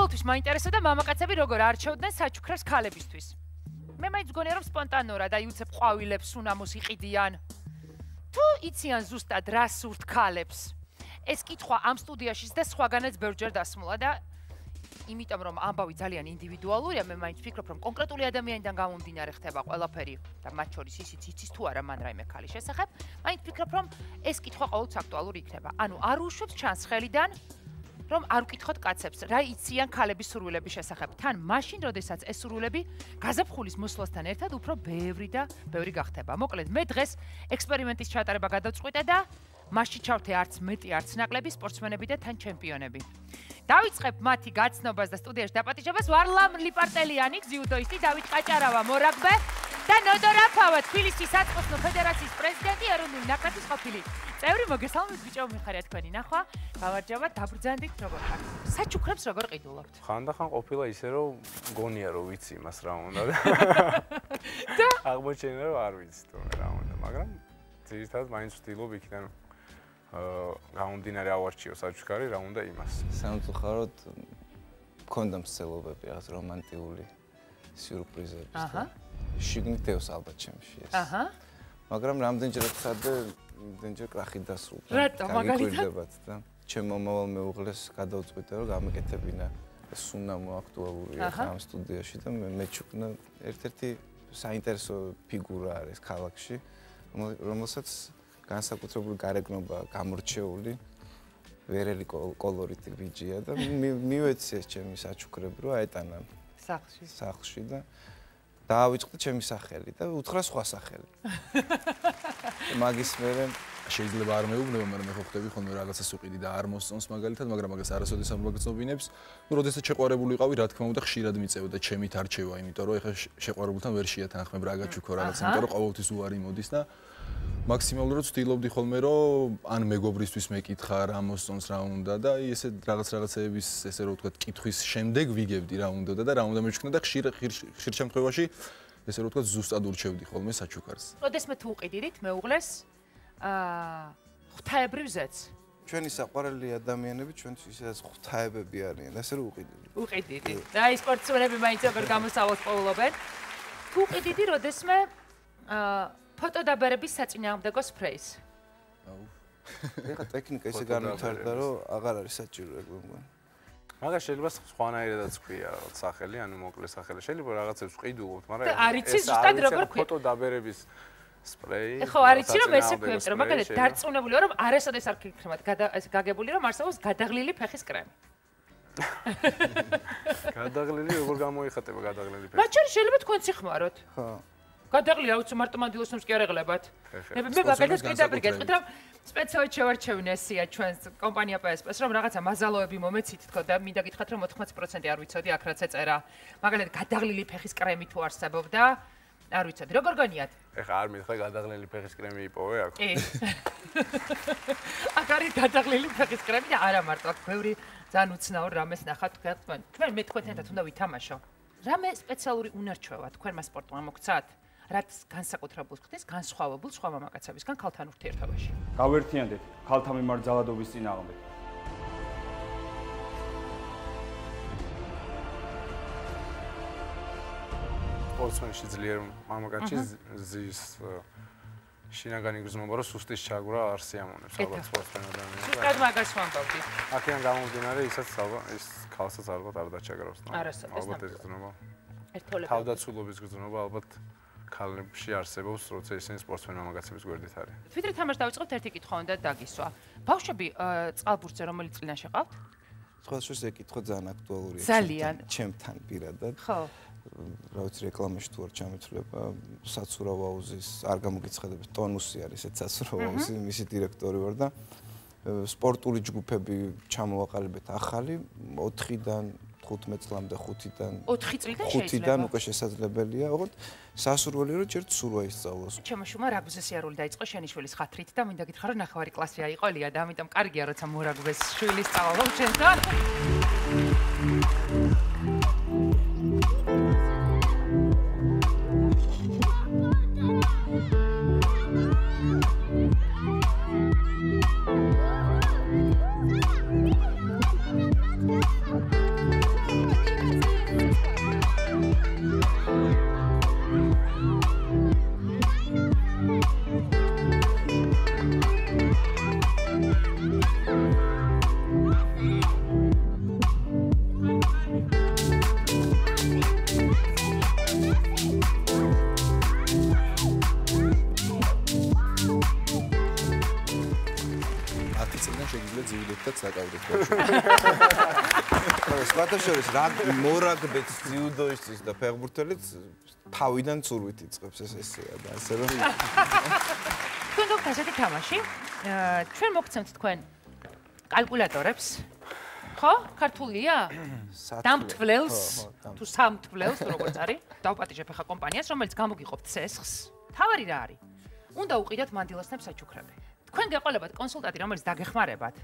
ყოველთვის მაინტერესებდა მამაკაცები როგორ არჩევდნენ საჩუქრებს ქალებისთვის. მე მაინც მგონია რომ სპონტანურად აი უცებ ყვავილებს უნამოს იყიდიან. თუ იციან ზუსტად რა სურთ ქალებს. ეს კითხვა ამ სტუდიაშიც და სხვაგანაც ბევრჯერ დასმულა და იმიტომ რომ ამბავი ძალიან ინდივიდუალურია, მე მაინც ვფიქრობ რომ კონკრეტული ადამიანიდან გამომდინარე ხდება ყველაფერი და მათ შორის ისიც იცის თუ არა მან რაიმე ქალის შესახებ, მაინც ვფიქრობ რომ ეს კითხვა ყოველთვის აქტუალური იქნება. ანუ არ უშვებს ჩანს ხელიდან რომ არ ვკითხოთ კაცებს, რა იციან ქალების სურვილების შესახებ. თან მაშინ, როდესაც ეს სურვილები გაზაფხულის მოსვლასთან ერთად უფრო ბევრი გახდება. მოკლედ, მე დღეს ექსპერიმენტის ჩატარება გადავწყვიტე და მასში ჩავთე არც მეტი, არც ნაკლები სპორტსმენები და თან ჩემპიონები. დავიწყებ მათი გაცნობას და სტუდიაში დაპატიჟებას ვარლამ ლიპარტელიანი, ძიუდოისტი, დავით ყაჭარავა, მორაგბე და ნოდო რაფავა, თბილისის საწყოსნო ფედერაციის პრეზიდენტი, ეროვნული ნაკრების ყოფილი წევრი. მოგესალმებით ბიჭო, მიხარია თქვენი ნახვა. გამარჯობა, დაბრძანდით როგორ ხართ? საჩუქრებს როგორ ყიდულობთ? ხანდახან ყოფილა ისე რომ გონია რომ ვიცი იმას რა უნდა და აღმოჩენია რომ არ ვიცი თორე რა უნდა, მაგრამ ძირითადად მაინც ვცდილობ იქიდან გამომდინარე ავარჩიო საჩუქარი რა უნდა იმას. სამწუხაროდ მქონდა მსწელობები რაღაც რომანტიკული სიურპრიზების. შიგნით დევს ალბათ ჩემში ეს. მაგრამ რამდენჯერ ხადე რამდენჯერ კრახი დასრულდა. რატო მაგალითად და ჩემ მომავალ მეუღლეს გადავწყვიტე რომ გამეკეთებინა ეს უნამო აქტუალურია ამ სტუდიაში და მე ჩუკნა ერთ-ერთი საინტერესო ფიგურა არის ქალაქში, რომელსაც განსაკუთრებული გარეგნობა გამორჩეული ვერელი კოლორიტი ბიჭია და მივეცი ეს ჩემი საჩუქრები რომ აეტანა სახლში და დაავიწყდა ჩემი სახელი და უთხრა სხვა სახელი. მაგის მერე შეიძლება არ მეუბნება, მაგრამ მე ხო ხვდები ხოლმე რაღაცას უყიდი და არ მოსწონს მაგალითად, მაგრამ მაგას არასოდეს არ მოგწნობინებს. ნუ როდესაც შეყვარებული ვიყავი, რა თქმა უნდა, ხშირად მიწევდა ჩემით არჩევა, იმიტომ რომ ეხლა შეყვარებულთან ვერ შეათანხმებ რა გაჩუქო რაღაც, იმიტომ რომ ყოველთვის უარი მოდის და მაქსიმალურად ვცდილობდი ხოლმე რომ ან მეგობრისთვის მეკითხა რა მოსწონს რა უნდა და ესე რაღაცეების ესე რომ ვთქვათ კითხვის შემდეგ ვიგებდი რა უნდა და რა უნდა მეჩქნა და ხშირ შემთხვევაში ესე რომ ვთქვათ ზუსტად ურჩევდი ხოლმე საჩუქარს. როდესმე თუ უყიდით მეუღლეს ღვთაებრივ ზეთს. ჩვენი საყვარელი ადამიანები ჩვენთვის ისედაც ღვთაებები არიან, ასე რომ უყიდით. და ის სპორტსმენები მაინც როგორ გამოსავალს პოულობენ. თუ უყიდით როდესმე ფოტოდაბერების საწინააღმდეგო სპრეის. ეხლა ტექნიკა ისე განვითარდა, რომ აღარ არის საჭირო ეგ მგონი. მაგას შეიძლება სხვანაირადაც ვქვია რაღაც სახელი, ანუ მოკლე სახელი. შეიძლება რაღაცებს ვყიდულობთ, მაგრამ არ იცი ზუსტად როგორ ქვია ფოტოდაბერების სპრეი. ხო, არ იცი რომ ესე ქვია, რომ მაგალითად დარწმუნებული ვარ, რომ არასოდეს არ გიქნებათ გაგებული, რომ არსებობს გადაღლილი ფეხის კრემი. გადაღლილი როგორ გამოიხატება გადაღლილი ფეხი? მათ შორის შეიძლება თქვენ სიხმაროთ. ხო. გადაღლილი აუცო მარტო მანდილოსნებს კი არ ეღლებათ. მე მაგალითად კიდევ გეტყვით რომ სპეციალურად შევარჩევინე ესია ჩვენს კომპანია PSP-ს რომ რაღაცა მაზალოები მომეცით თქო და მინდა გითხრათ რომ 80% არ ვიცოდი აქ რაც ეწერა. მაგალითად გადაღლილი ფეხის კრემი თუ არსებობდა, არ ვიცოდი. როგორ გონიათ? ეხლა არ მითხრა გადაღლილი ფეხის კრემი იპოვე აქ? კი. აქ არის გადაღლილი ფეხის კრემი და არა მარტო აქ ბევრი ძალიან უცნაურ რამეს ნახავთ თქვენ. თქვენ მე თქვენთან ერთად უნდა ვითამაშო. რამე სპეციალური უნარჩვევა თქვენმა სპორტმა მოგცათ? რაც განსაკუთრებულს ხდის განსხვავებულ სხვა მამაკაცებისგან ქალთან ურთიერთობაში. გავერთიანდეთ ქალთა მიმართ ძალადობის წინააღმდეგ. სპორტსმენში ძლიერ მამაკაცი ზის შინაგანი გრძნობა რომ სუსტის ჩაგვრა არ სიამოვნებს ალბათ სპორტსმენ ადამიანს. ზუსტად მაგას ვამბობდი. აქედან გამომდინარე ისაც ის ქალსაც ალბათ არ დაჩაგრავს. ალბათ ეს გრძნობა. ერთოლები. თავდაცულობის გრძნობა ალბათ ქალებში არსებობს, როცა ისინი სპორტსმენ მამაკაცების გვერდით არის. თვითონ თამაშს დავიწყებთ ერთი კითხვა უნდა დაგისვა. ბავშვები წყალბურთზე რომელი წლიდან შეყავთ? სხვადასხვა ეს კითხვა ძალიან აქტუალურია. ძალიან. ჩემთან პირადად. ხო. რა ვიცი რეკლამაში თუ არ ჩამეთვლება, საცურავ აუზის არ გამოგიცხადებს ტონუსი არის ეს საცურავ აუზის მისი დირექტორი ვარ და სპორტული ჯგუფები ჩამოვაყალიბეთ ახალი 4-დან 15 წლამდე 5-დან 4 წლიდან შეიძლება 5-დან უკვე შესაძლებელია, ოღონდ სასურველია რომ ჯერ ცურვა ისწავლოს. ჩემო შუმა რაგბის სიარული დაიწყო შენი შვილის ხათრით და მინდა გითხრა რომ ნახევარი კლასი აიყოლია და ამიტომ კარგია როცა მორაგბის შვილი სწავლობს შენთან. ერთად საკავდით ბავშვები. სხვათა შორის რა მორაგბეც, ძიუდოისტიც და ფეხბურთელიც თავიდან ცურვით იწყებს ესეა და ასე რომ თქვენ გქონთ ასეთი თამაში? ჩვენ მოგცემთ თქვენ კალკულატორებს. ხო? ქართულია? დამთვლელს თუ სამთვლელს როგორც არის? დავპატიჟებ ახლა კომპანიას, რომელიც გამოგიყოფთ ცესხს. თავარი რა არის? უნდა უყიდოთ მანდილოსნებს საჩუქრები. თქვენ გეყოლებათ კონსულტანტი, რომელიც დაგეხმარებათ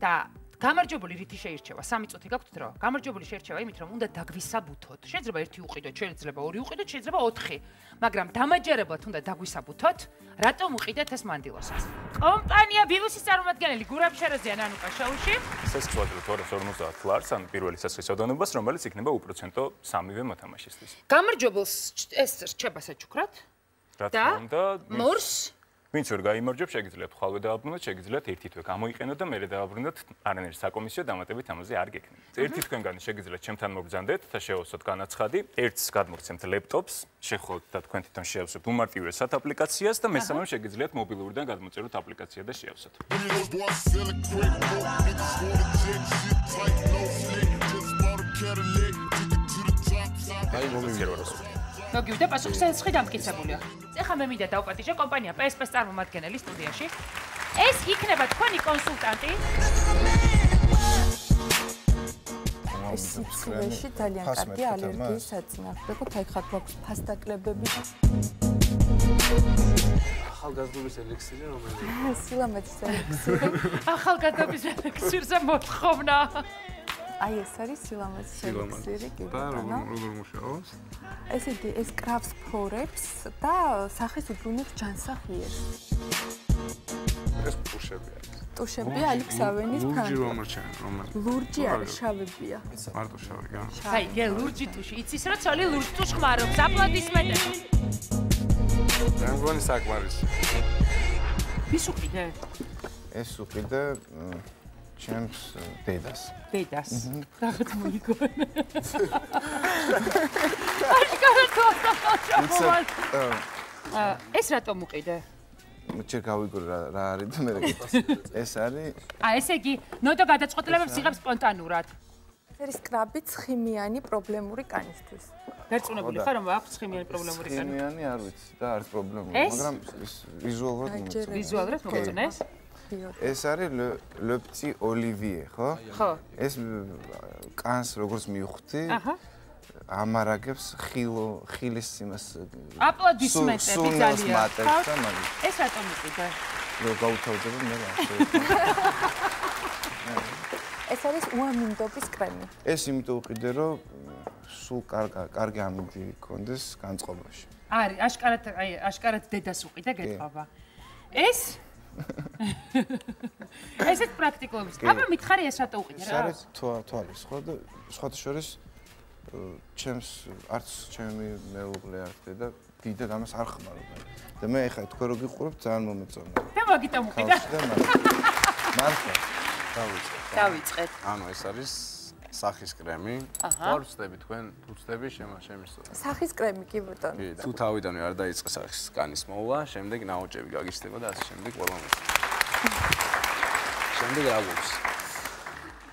და გამარჯვებული რითი შეირჩევა? 3 წუთი გაქვთ დრო. გამარჯვებული შეირჩევა იმით, რომ უნდა დაგვისაბუთოთ. შეიძლება 1 უყიდოთ, შეიძლება 2 უყიდოთ, შეიძლება 4. მაგრამ დამაჯერებლად უნდა დაგვისაბუთოთ, რატომ უყიდეთ ეს მანდილოსებს. კომპანია ბიბუსის წარმომადგენელი გურამ შერაზიან ანუკა შოუში. სესხს ვაძლევთ 250 ლარს, ან პირველი სესხის ოდენობას, რომელიც იქნება უპროცენტო 3-ვე მოთამაშისთვის. გამარჯვებულს ეს რჩება საჩუქრად რა თქმა უნდა, მორს ვინც ვერ გაიმარჯვებს, შეგიძლიათ ხვალვე დააბრუნოთ, შეგიძლიათ ერთი თვე გამოიყენოთ და მერე დააბრუნოთ, არანაირი საკომისიო დამატებით ამაზე არ გექნება. ერთი თქვენგანი შეგიძლიათ ჩემთან მოგბრძანდეთ და შეავსოთ განაცხადი, ერთს გადმოგცემთ ლეპტოპს, შეხოთ და თქვენ თვითონ შეავსოთ უმარტივესად აპლიკაციას და მესამემ შეგიძლიათ მობილურიდან გადმოწეროთ აპლიკაცია და შეავსოთ. აი მომიმიეროს. მოგივიდა პასუხი სესხი დამტკიცებულია. ეხლა მე მინდა დავპატიჟე კომპანია PSP-ს წარმომადგენელი სტუდიაში. ეს იქნება თქვენი კონსულტანტი. ეს სიცივეში ძალიან კარგი ალერგიის საწინააღმდეგო თაიხად გვაქვს ფასდაკლებები. ახალგაზრდობის ელექსირი რომელიც სილამაზის ელექსირი. ახალგაზრდობის ელექსირზე მოთხოვნა. აი ეს არის სილამაზის ელექსირი, კი და როგორ მუშაობს? ესე იგი, ეს კრავს ფორებს და სახის უბრუნებს ჯანსაღიერს. ეს ტუშები არის. ტუშები ალექსავენის ლურჯი რომ მოჩენ, რომელიც ლურჯი არის, შავებია. მარტო შავი, გა. აი, გე ლურჯი ტუში. იცის რა ცოლი ლურჯ ტუშ ხმარობს. აპლოდისმენტები. მე მგონი საკმარისი. ვის უყიდე? ეს უყიდე ჩემს დედას. დედას. რაღაც მოიგონა. ეს რატომ უყიდე? ჯერ გავიგო რა არის და მე ეს არის ესე იგი, ნოდო გადაწყვეტილებებს იღებს სპონტანურად. ეს არის კრაბი ცხიმიანი პრობლემური კანისთვის. დარწმუნებული ხარ, რომ აქვს ცხიმიანი პრობლემური კანი? ცხიმიანი არ ვიცი და არის პრობლემური, მაგრამ ის ვიზუალურად მომწონს. ვიზუალურად მოგწონეს? ეს არის le petit olivier, ხო? ხო. ეს კანს როგორც მივხვდი, ამარაგებს ხილის იმას აპლოდისმენტები ძალიან. ეს რატომ იყიდა? რო გაუთავდება მე რა. ეს არის უამინდობის კრემი. ეს იმიტომ უყიდე, რომ სულ კარგი ამინდი გქონდეს განწყობაში. არის, აშკარად დედას უყიდე გეთხოვა. ეს ესეთ პრაქტიკულობის. აბა მითხარი ეს რატო უყიდე რა? ეს არის თვალი, სხვათა შორის ჩემს არც ჩემი მეუღლე არ ხდება და დიდად ამას არ ხმარობენ. და მე ეხლა თქვენ რო გიყურებთ ძალიან მომეწონა. და მაგიტომ უყიდა. მართლა. დავიწყეთ. ანუ ეს არის სახის კრემი. არ ვწდები თქვენ, უწდები შემისწორა. სახის კრემი კი ბატონო. კი, თუ თავიდანვე არ დაიწყე სახის კანის მოვლა, შემდეგ ნაოჭები გაგიშდება და ასე შემდეგ ყველა მოსწონს. შემდეგ რა გვაქვს?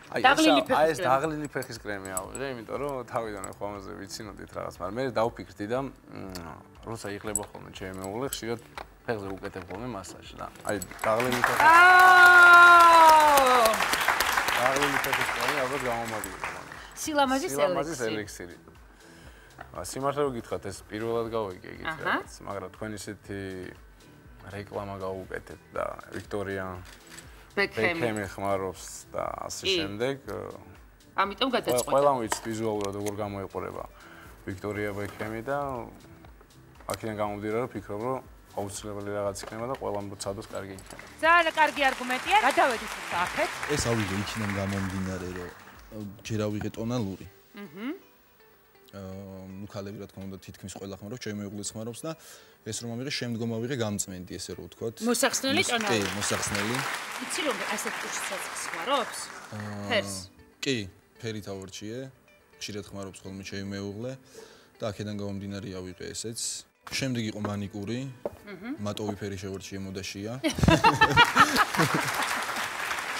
აი ეს დაღლილი ფეხის კრემი ავიღე, იმიტომ რომ თავიდანვე ხომაზე ვიცინოდით რაღაც, მაგრამ მე დავფიქრდი და როცა იღლება ხოლმე ჩემი მეუღლე, ხშირად ფეხზე უკეთებ ხოლმე მასაჟს და აი დაღლილი ფეხის დაღლილი ფეხის კრემი ალბათ გამომადგება. სილამაზის ელექსირი. სიმართლე რომ გითხრათ, ეს პირველად გავიგე იგივე რაღაც, მაგრამ თქვენ ისეთი რეკლამა გავუკეთეთ და ვიქტორია ბეკჰემი ხმარობს და ასე შემდეგ. ამიტომ გადაწყვეტა. ყველამ ვიცით ვიზუალურად როგორ გამოიყურება ვიქტორია ბეკჰემი და აქედან გამომდინარე რომ ფიქრობ რომ აუცილებელი რაღაც იქნება და ყველამ როცადოს კარგი იქნება. ძალიან კარგი არგუმენტია. გადავედით სახეთ. ეს ავიღე იქიდან გამომდინარე რომ ჯერ ავიღე ტონალური. ნუ ქალები რა თქმა უნდა თითქმის ყველა ხმარობს, ჩემი მეუღლეც ხმარობს და ეს რომ ავიღე შემდგომ ავიღე გამწმენდი ესე რომ ვთქვათ. მოსახსნელი ტონალური. კი, მოსახსნელი. იცი რომ ასეთ კუშსაც ხმარობს? ფერს. კი, ფერი თავორჩიე. ხშირად ხმარობს ხოლმე ჩემი მეუღლე და აქედან გამომდინარე ავიღე ესეც. შემდეგ იყო მანიკური. მატოვი ფერი შევორჩიე მოდაშია.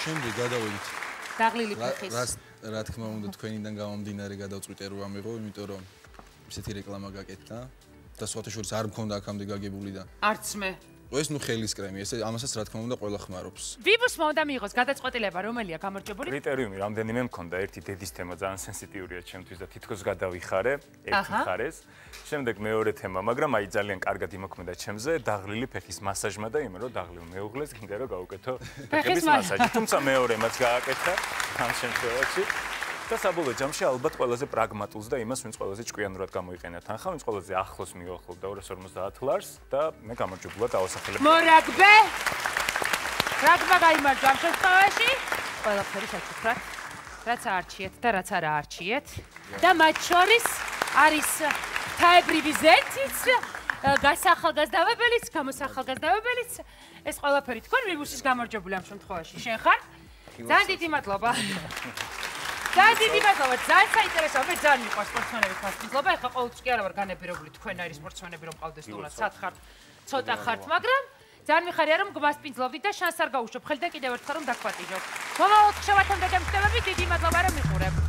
შემდეგ გადავედით. დაღლილი ფეხის. რა თქმა უნდა თქვენიდან გამომდინარე გადავწყვიტე რომ ამიღო, იმიტომ რომ ესეთი რეკლამა გაკეთდა და სხვათა შორის არ მქონდა აქამდე გაგებული და არც მე. ეს ნუ ხელის კრემი, ესე ამასაც რა თქმა უნდა ყველა ხმარობს. ვიბუსმა უნდა მიიღოს გადაწყვეტილება, რომელია გამარჯვებული? კრიტერიუმი რამდენიმე მქონდა, ერთი დედის თემა ძალიან სენსიტიურია ჩემთვის და თითქოს გადავიხარე, ერთი მხარეს. შემდეგ მეორე თემა, მაგრამ აი ძალიან კარგად იმოქმედა ჩემზე, დაღლილი ფეხის მასაჟმა და იმ რომ დაღლილ მეუღლეს გინდა რომ გავუკეთო ფეხის მასაჟი. თუმცა მეორემაც გააკეთა ამ შემთხვევაში. და საბოლოო ჯამში ალბათ ყველაზე პრაგმატულს და იმას, ვინც ყველაზე ჭკვიანურად გამოიყენა თანხა, ვინც ყველაზე ახლოს მიუახლოვდა 250 ლარს და მე გამარჯვებულად დავასახელებ. მორაგბე! რაგბა გაიმარჯვა ამ შემთხვევაში. ყველაფერი საჩუქრად, რაც აარჩიეთ და რაც არ აარჩიეთ. და მათ შორის არის თაებრივი ზეთიც, გასახალგაზრდავებელიც, გამოსახალგაზრდავებელიც. ეს ყველაფერი თქვენ ვიბუსის გამარჯვებული ამ შემთხვევაში. შენ ხარ? ძალიან დიდი მადლობა. ძალიან დიდი მადლობა, ძალიან საინტერესოა, მე ძალიან მიყვარს სპორტსმენების მასპინძლობა, ეხლა ყოველთვის კი არა ვარ განებირებული თქვენაირი სპორტსმენები რომ ყავდეს თუნდაც სად ხართ, ცოტა ხართ, მაგრამ ძალიან მიხარია რომ გმასპინძლობდით და შანსს არ გაუშვებ, ხელიდან კიდევ ერთხელ რომ დაგვატიჟოთ. მომავალ შევათამდე დამშვიდობებით, დიდი მადლობა რომ მიყურებთ.